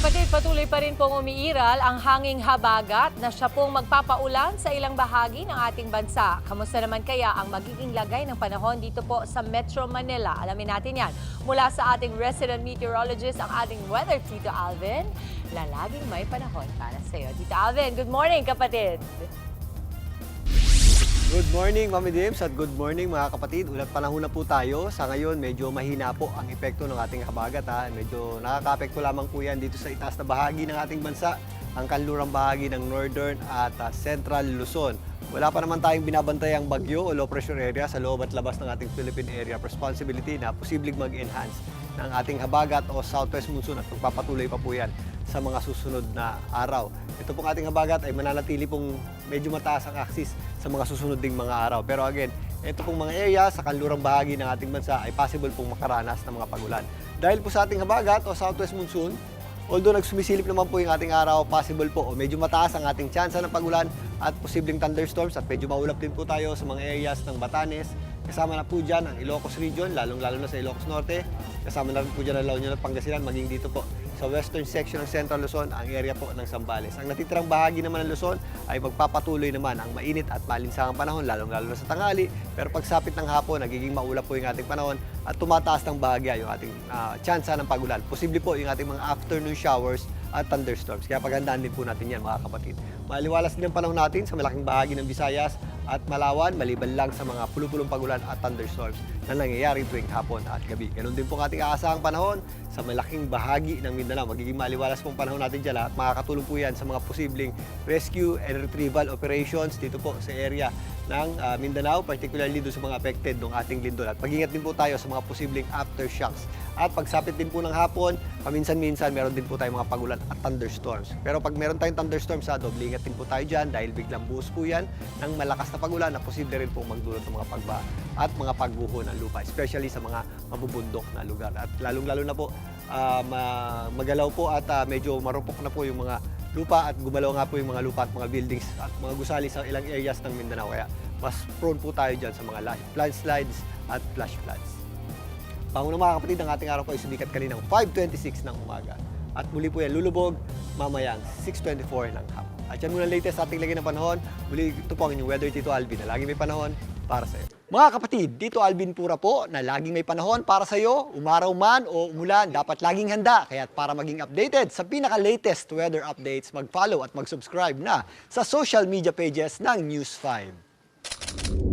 kapatid, patuloy pa rin pong umiiral ang hanging habagat na siya pong magpapaulan sa ilang bahagi ng ating bansa. Kamusta naman kaya ang magiging lagay ng panahon dito po sa Metro Manila? Alamin natin yan mula sa ating resident meteorologist, ang ating weather, Tito Alvin. Lalaging may panahon para sa iyo. Tito Alvin, good morning kapatid! Good morning, Mami Dims, at good morning mga kapatid. Ulat panahon na po tayo. Sa ngayon, medyo mahina po ang epekto ng ating habagat. Medyo nakaka-apekto lamang po yan dito sa itaas na bahagi ng ating bansa, ang kanlurang bahagi ng Northern at Central Luzon. Wala pa naman tayong binabantayang bagyo o low pressure area sa loob at labas ng ating Philippine Area of Responsibility na posibleng mag-enhance ng ating habagat o southwest monsoon at magpapatuloy pa po yan sa mga susunod na araw. Ito pong ating habagat ay mananatili pong medyo mataas ang axis sa mga susunod ding mga araw. Pero again, ito pong mga area sa kanlurang bahagi ng ating bansa ay possible pong makaranas ng mga pagulan. Dahil po sa ating habagat o southwest monsoon, although nagsumisilip naman po yung ating araw, possible po o medyo mataas ang ating tsansa ng pagulan at posibleng thunderstorms at medyo maulap din po tayo sa mga areas ng Batanes. Kasama na po dyan ang Ilocos Region, lalong-lalo na sa Ilocos Norte. Kasama na rin po dyan ang La Union at Pangasinan, maging dito po sa western section ng Central Luzon, ang area po ng Zambales. Ang natitirang bahagi naman ng Luzon ay magpapatuloy naman ang mainit at malinsangang panahon, lalong-lalo na sa tanghali. Pero pagsapit ng hapon, nagiging maulap po yung ating panahon at tumataas ng bahagya yung ating tsansa ng pagulan. Posible po yung ating mga afternoon showers at thunderstorms. Kaya paghandaan din po natin yan mga kapatid. Maliwalas din ang panahon natin sa malaking bahagi ng Visayas at Malawan, maliban lang sa mga pulupulong pagulan at thunderstorms na nangyayari tuwing hapon at gabi. Ganun din po ang ating aasahang panahon sa malaking bahagi ng Mindanao. Magiging maliwalas pong panahon natin dyan at makakatulong po yan sa mga posibleng rescue and retrieval operations dito po sa area ng Mindanao, particularly doon sa mga affected ng ating lindol. At mag-ingat din po tayo sa mga posibleng aftershocks. At pagsapit din po ng hapon, paminsan-minsan meron din po tayong mga pagulan at thunderstorms. Pero pag meron tayong thunderstorms, doble ingat din po tayo dyan dahil biglang buhos po yan ng malakas na pagulan na posible rin pong magdulot ng mga pagbaha at mga pagguho ng lupa, especially sa mga mabubundok na lugar. At lalong-lalo na po, magalaw po at medyo marupok na po yung mga lupa at gumalaw nga po yung mga lupa at mga buildings at mga gusali sa ilang areas ng Mindanao. Kaya mas prone po tayo dyan sa mga landslides at flash floods. Pangunang mga kapatid, ang ating araw po ay sumikat kaninang 5:26 ng umaga. At muli po yan lulubog mamayang 6:24 ng hapon. At yan muna latest sa ating lagay ng panahon. Muli ito po ang inyong weather, Tito Alvin, na lagi may panahon para sa iyo. Mga kapatid, dito Alvin Pura po na laging may panahon para sa iyo. Umaraw man o umulan, dapat laging handa. Kaya para maging updated sa pinaka-latest weather updates, mag-follow at mag-subscribe na sa social media pages ng News 5.